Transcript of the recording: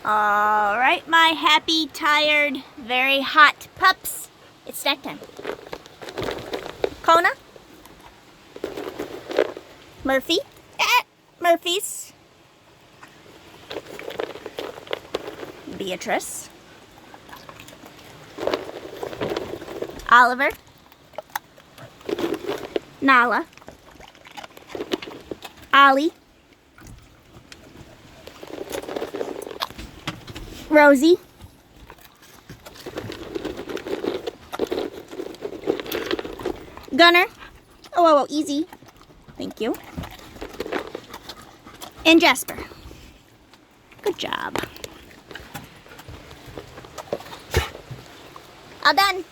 All right, my happy, tired, very hot pups. It's snack time. Kona? Murphy? Murphy's. Beatrice. Oliver. Nala. Ollie. Rosie. Gunner. Oh, easy. Thank you. And Jasper. Good job. All done.